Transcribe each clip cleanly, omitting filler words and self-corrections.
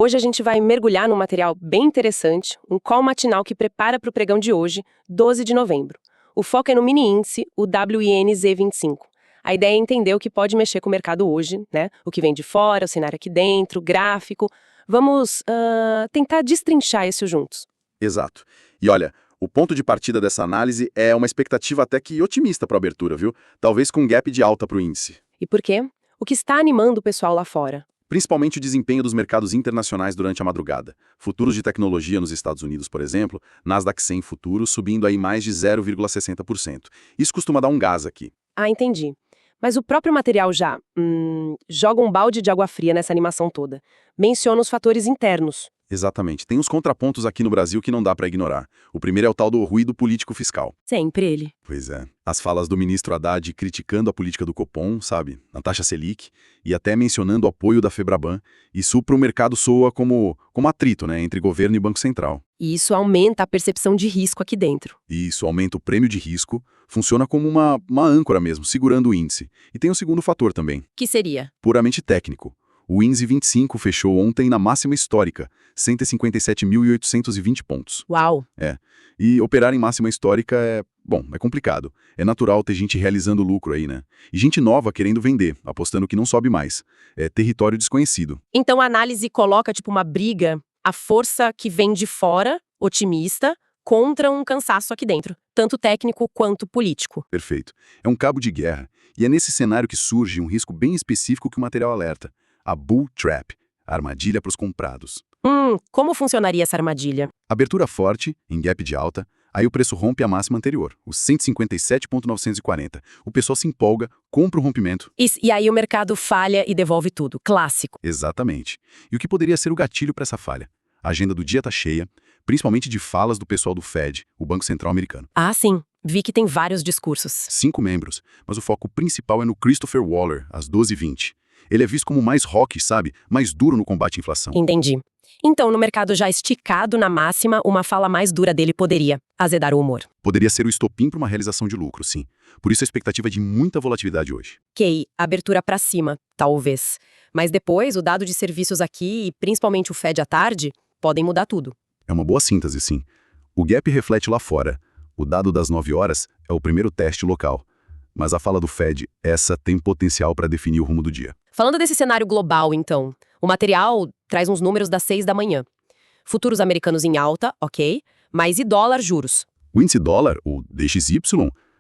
Hoje a gente vai mergulhar num material bem interessante, um call matinal que prepara para o pregão de hoje, 12 de novembro. O foco é no mini índice, o WINZ25. A ideia é entender o que pode mexer com o mercado hoje, né? O que vem de fora, o cenário aqui dentro, gráfico. Vamos tentar destrinchar isso juntos. Exato. E olha, o ponto de partida dessa análise é uma expectativa até que otimista para a abertura, viu? Talvez com um gap de alta para o índice. E por quê? O que está animando o pessoal lá fora? Principalmente o desempenho dos mercados internacionais durante a madrugada. Futuros de tecnologia nos Estados Unidos, por exemplo, Nasdaq 100 futuros subindo aí mais de 0,60%. Isso costuma dar um gás aqui. Ah, entendi. Mas o próprio material já joga um balde de água fria nessa animação toda. Menciona os fatores internos. Exatamente. Tem uns contrapontos aqui no Brasil que não dá para ignorar. O primeiro é o tal do ruído político fiscal. Sempre ele. Pois é. As falas do ministro Haddad criticando a política do Copom, sabe? Na taxa Selic, e até mencionando o apoio da Febraban. Isso para o mercado soa como atrito, né? Entre governo e Banco Central. E isso aumenta a percepção de risco aqui dentro. E isso aumenta o prêmio de risco, funciona como uma âncora mesmo, segurando o índice. E tem um segundo fator também, Que seria? puramente técnico. O índice 25 fechou ontem na máxima histórica, 157.820 pontos. Uau! E operar em máxima histórica é complicado. É natural ter gente realizando lucro aí, né? E gente nova querendo vender, apostando que não sobe mais. É território desconhecido. Então a análise coloca tipo uma briga, a força que vem de fora, otimista, contra um cansaço aqui dentro, tanto técnico quanto político. Perfeito. É um cabo de guerra. E é nesse cenário que surge um risco bem específico que o material alerta. A Bull Trap, a armadilha para os comprados. Como funcionaria essa armadilha? Abertura forte, em gap de alta, aí o preço rompe a máxima anterior, os 157.940. O pessoal se empolga, compra o rompimento. E aí o mercado falha e devolve tudo. Clássico. Exatamente. E o que poderia ser o gatilho para essa falha? A agenda do dia está cheia, principalmente de falas do pessoal do Fed, o Banco Central americano. Ah, sim. Vi que tem vários discursos. 5 membros, mas o foco principal é no Christopher Waller, às 12h20. Ele é visto como mais hawkish, sabe? Mais duro no combate à inflação. Entendi. Então, no mercado já esticado na máxima, uma fala mais dura dele poderia azedar o humor. Poderia ser o estopim para uma realização de lucro, sim. Por isso a expectativa é de muita volatilidade hoje. Ok, abertura para cima, talvez. Mas depois, o dado de serviços aqui, e principalmente o Fed à tarde, podem mudar tudo. É uma boa síntese, sim. O gap reflete lá fora. O dado das 9 horas é o primeiro teste local. Mas a fala do Fed, essa tem potencial para definir o rumo do dia. Falando desse cenário global, então, o material traz uns números das 6 da manhã. Futuros americanos em alta, ok, mas e dólar juros? O índice dólar, o DXY,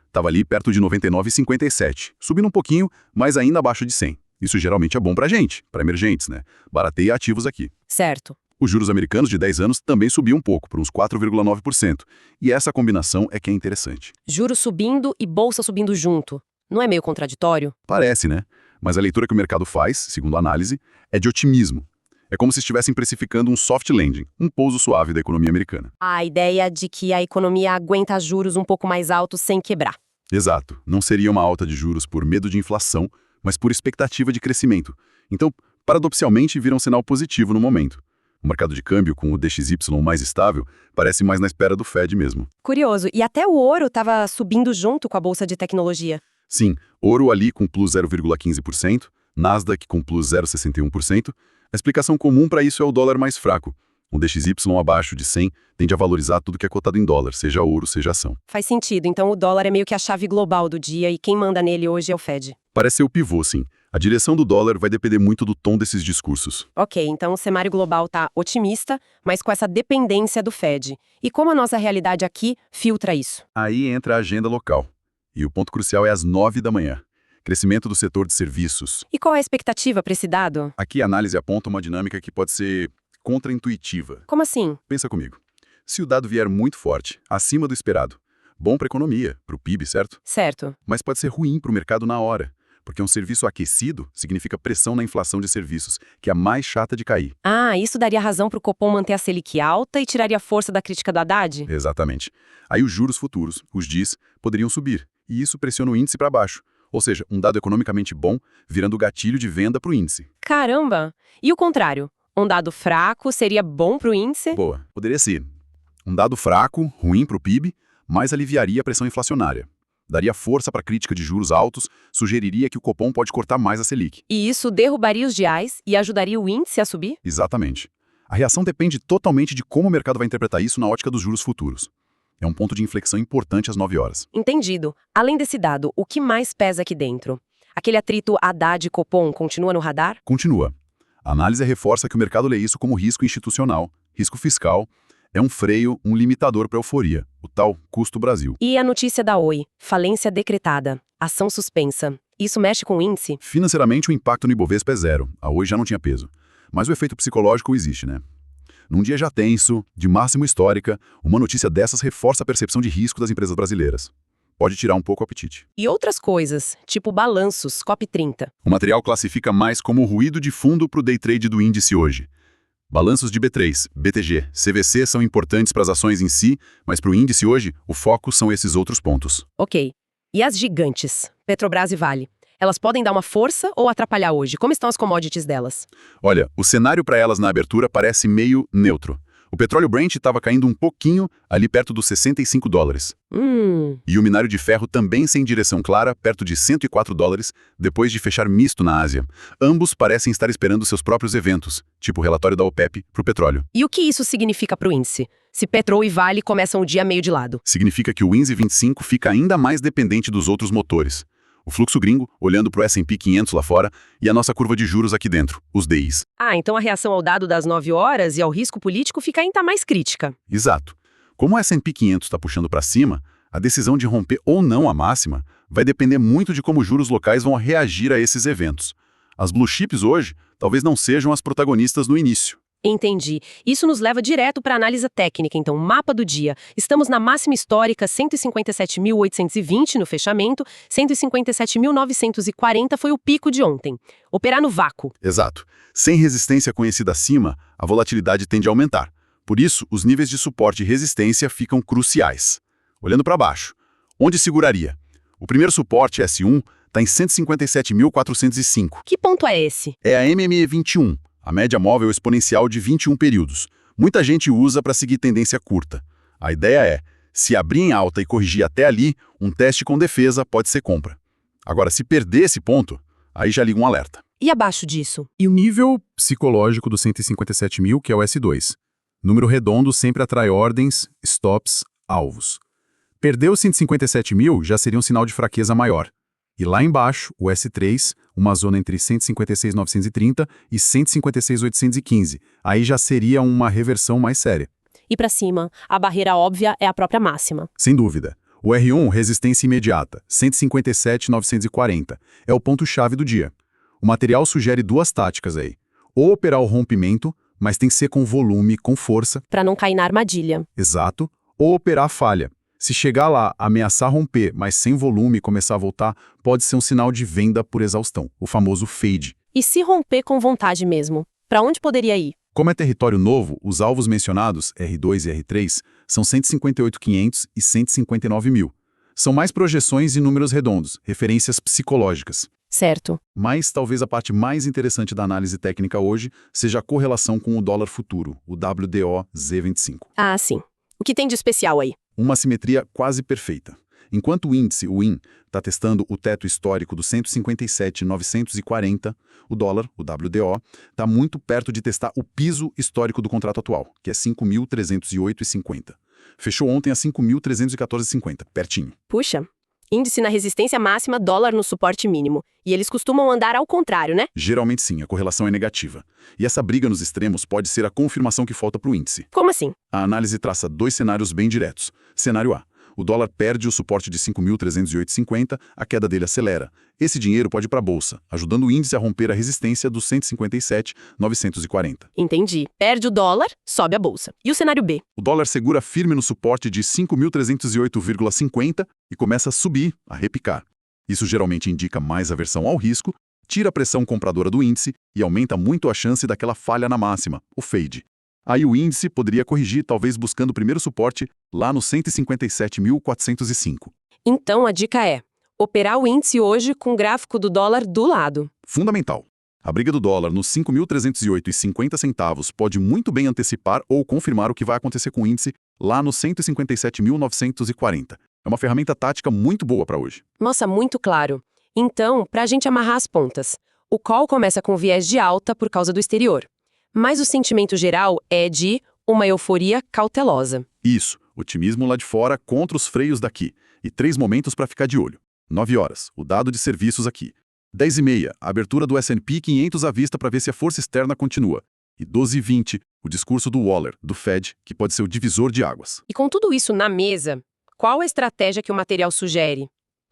estava ali perto de 99,57, subindo um pouquinho, mas ainda abaixo de 100. Isso geralmente é bom para gente, para emergentes, né? Barateia ativos aqui. Certo. Os juros americanos de 10 anos também subiu um pouco, para uns 4,9%. E essa combinação é que é interessante. Juros subindo e bolsa subindo junto. Não é meio contraditório? Parece, né? Mas a leitura que o mercado faz, segundo a análise, é de otimismo. É como se estivessem precificando um soft landing, um pouso suave da economia americana. A ideia de que a economia aguenta juros um pouco mais altos sem quebrar. Exato. Não seria uma alta de juros por medo de inflação, mas por expectativa de crescimento. Então, paradoxalmente, vira um sinal positivo no momento. O mercado de câmbio, com o DXY mais estável, parece mais na espera do Fed mesmo. Curioso. E até o ouro estava subindo junto com a bolsa de tecnologia. Sim, ouro ali com plus 0,15%, Nasdaq com plus 0,61%. A explicação comum para isso é o dólar mais fraco. Um DXY abaixo de 100 tende a valorizar tudo que é cotado em dólar, seja ouro, seja ação. Faz sentido. Então o dólar é meio que a chave global do dia e quem manda nele hoje é o Fed. Parece ser o pivô, sim. A direção do dólar vai depender muito do tom desses discursos. Ok, então o cenário global está otimista, mas com essa dependência do Fed. E como a nossa realidade aqui filtra isso? Aí entra a agenda local. E o ponto crucial é às 9 da manhã. Crescimento do setor de serviços. E qual é a expectativa para esse dado? Aqui a análise aponta uma dinâmica que pode ser contraintuitiva. Como assim? Pensa comigo. Se o dado vier muito forte, acima do esperado, bom para a economia, para o PIB, certo? Certo. Mas pode ser ruim para o mercado na hora, porque um serviço aquecido significa pressão na inflação de serviços, que é a mais chata de cair. Ah, isso daria razão para o Copom manter a Selic alta e tiraria força da crítica do Haddad? Exatamente. Aí os juros futuros, os DIs, poderiam subir, e isso pressiona o índice para baixo. Ou seja, um dado economicamente bom virando gatilho de venda para o índice. Caramba! E o contrário? Um dado fraco seria bom para o índice? Boa, poderia ser. Um dado fraco, ruim para o PIB, mas aliviaria a pressão inflacionária. Daria força para a crítica de juros altos, sugeriria que o Copom pode cortar mais a Selic. E isso derrubaria os reais e ajudaria o índice a subir? Exatamente. A reação depende totalmente de como o mercado vai interpretar isso na ótica dos juros futuros. É um ponto de inflexão importante às 9 horas. Entendido. Além desse dado, o que mais pesa aqui dentro? Aquele atrito Haddad-Copom continua no radar? Continua. A análise reforça que o mercado lê isso como risco institucional, risco fiscal, é um freio, um limitador para a euforia, o tal custo Brasil. E a notícia da Oi, falência decretada, ação suspensa. Isso mexe com o índice? Financeiramente, o impacto no Ibovespa é zero. A Oi já não tinha peso. Mas o efeito psicológico existe, né? Num dia já tenso, de máximo histórica, uma notícia dessas reforça a percepção de risco das empresas brasileiras. Pode tirar um pouco o apetite. E outras coisas, tipo balanços, COP30. O material classifica mais como ruído de fundo para o day trade do índice hoje. Balanços de B3, BTG, CVC são importantes para as ações em si, mas para o índice hoje, o foco são esses outros pontos. Ok. E as gigantes, Petrobras e Vale? Elas podem dar uma força ou atrapalhar hoje? Como estão as commodities delas? Olha, o cenário para elas na abertura parece meio neutro. O petróleo Brent estava caindo um pouquinho, ali perto dos $65. E o minério de ferro também sem direção clara, perto de $104, depois de fechar misto na Ásia. Ambos parecem estar esperando seus próprios eventos, tipo o relatório da OPEP para o petróleo. E o que isso significa para o índice? Se Petro e Vale começam o dia meio de lado. Significa que o INZE 25 fica ainda mais dependente dos outros motores. O fluxo gringo, olhando para o S&P 500 lá fora, e a nossa curva de juros aqui dentro, os DIs. Então a reação ao dado das 9 horas e ao risco político fica ainda mais crítica. Exato. Como o S&P 500 está puxando para cima, a decisão de romper ou não a máxima vai depender muito de como os juros locais vão reagir a esses eventos. As blue chips hoje talvez não sejam as protagonistas no início. Entendi. Isso nos leva direto para a análise técnica, então, mapa do dia. Estamos na máxima histórica, 157.820 no fechamento, 157.940 foi o pico de ontem. Operar no vácuo. Exato. Sem resistência conhecida acima, a volatilidade tende a aumentar. Por isso, os níveis de suporte e resistência ficam cruciais. Olhando para baixo, onde seguraria? O primeiro suporte, S1, está em 157.405. Que ponto é esse? É a MME 21. A média móvel exponencial de 21 períodos. Muita gente usa para seguir tendência curta. A ideia é, se abrir em alta e corrigir até ali, um teste com defesa pode ser compra. Agora, se perder esse ponto, aí já liga um alerta. E abaixo disso? E o nível psicológico do 157.000, que é o S2. Número redondo sempre atrai ordens, stops, alvos. Perder os 157.000 já seria um sinal de fraqueza maior. E lá embaixo, o S3, uma zona entre 156.930 e 156.815. Aí já seria uma reversão mais séria. E para cima, a barreira óbvia é a própria máxima. Sem dúvida. O R1, resistência imediata, 157.940. É o ponto-chave do dia. O material sugere duas táticas aí. Ou operar o rompimento, mas tem que ser com volume, com força. Para não cair na armadilha. Exato. Ou operar a falha. Se chegar lá, ameaçar romper, mas sem volume e começar a voltar, pode ser um sinal de venda por exaustão, o famoso fade. E se romper com vontade mesmo? Para onde poderia ir? Como é território novo, os alvos mencionados, R2 e R3, são 158.500 e 159.000. São mais projeções e números redondos, referências psicológicas. Certo. Mas talvez a parte mais interessante da análise técnica hoje seja a correlação com o dólar futuro, o WDO-Z25. Ah, sim. O que tem de especial aí? Uma simetria quase perfeita. Enquanto o índice, o IN, está testando o teto histórico do 157.940, o dólar, o WDO, está muito perto de testar o piso histórico do contrato atual, que é 5.308,50. Fechou ontem a 5.314,50, pertinho. Puxa, índice na resistência máxima, dólar no suporte mínimo. E eles costumam andar ao contrário, né? Geralmente sim, a correlação é negativa. E essa briga nos extremos pode ser a confirmação que falta para o índice. Como assim? A análise traça dois cenários bem diretos. Cenário A. O dólar perde o suporte de 5.308,50, a queda dele acelera. Esse dinheiro pode ir para a bolsa, ajudando o índice a romper a resistência dos 157.940. Entendi. Perde o dólar, sobe a bolsa. E o cenário B? O dólar segura firme no suporte de 5.308,50 e começa a subir, a repicar. Isso geralmente indica mais aversão ao risco, tira a pressão compradora do índice e aumenta muito a chance daquela falha na máxima, o fade. Aí o índice poderia corrigir, talvez buscando o primeiro suporte lá no 157.405. Então a dica é operar o índice hoje com o gráfico do dólar do lado. Fundamental. A briga do dólar nos 5.308,50 pode muito bem antecipar ou confirmar o que vai acontecer com o índice lá no 157.940. É uma ferramenta tática muito boa para hoje. Nossa, muito claro. Então, para a gente amarrar as pontas, o call começa com viés de alta por causa do exterior. Mas o sentimento geral é de uma euforia cautelosa. Isso, otimismo lá de fora contra os freios daqui. E 3 momentos para ficar de olho. 9 horas, o dado de serviços aqui. 10h30, a abertura do S&P 500 à vista para ver se a força externa continua. E 12h20, o discurso do Waller, do Fed, que pode ser o divisor de águas. E com tudo isso na mesa, qual a estratégia que o material sugere?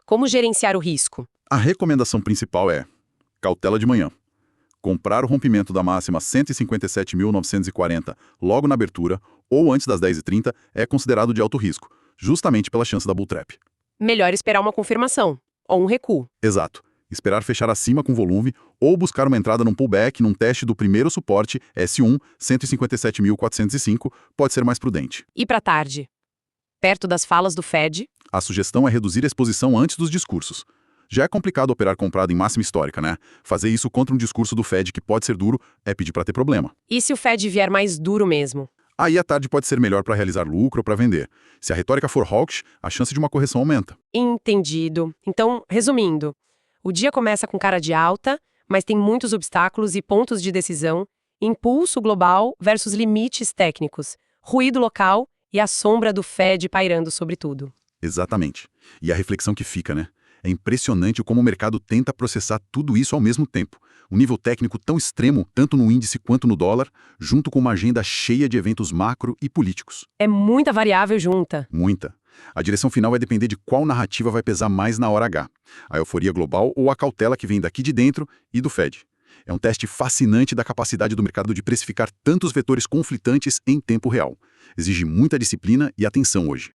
Como gerenciar o risco? A recomendação principal é cautela de manhã. Comprar o rompimento da máxima 157.940 logo na abertura ou antes das 10h30 é considerado de alto risco, justamente pela chance da bull trap. Melhor esperar uma confirmação, ou um recuo. Exato. Esperar fechar acima com volume ou buscar uma entrada num pullback num teste do primeiro suporte S1 157.405 pode ser mais prudente. E para tarde? Perto das falas do Fed? A sugestão é reduzir a exposição antes dos discursos. Já é complicado operar comprado em máxima histórica, né? Fazer isso contra um discurso do Fed que pode ser duro é pedir para ter problema. E se o Fed vier mais duro mesmo? Aí a tarde pode ser melhor para realizar lucro ou para vender. Se a retórica for hawkish, a chance de uma correção aumenta. Entendido. Então, resumindo, o dia começa com cara de alta, mas tem muitos obstáculos e pontos de decisão, impulso global versus limites técnicos, ruído local e a sombra do Fed pairando sobre tudo. Exatamente. E a reflexão que fica, né? É impressionante como o mercado tenta processar tudo isso ao mesmo tempo. Um nível técnico tão extremo, tanto no índice quanto no dólar, junto com uma agenda cheia de eventos macro e políticos. É muita variável junta. Muita. A direção final vai depender de qual narrativa vai pesar mais na hora H. A euforia global ou a cautela que vem daqui de dentro e do Fed. É um teste fascinante da capacidade do mercado de precificar tantos vetores conflitantes em tempo real. Exige muita disciplina e atenção hoje.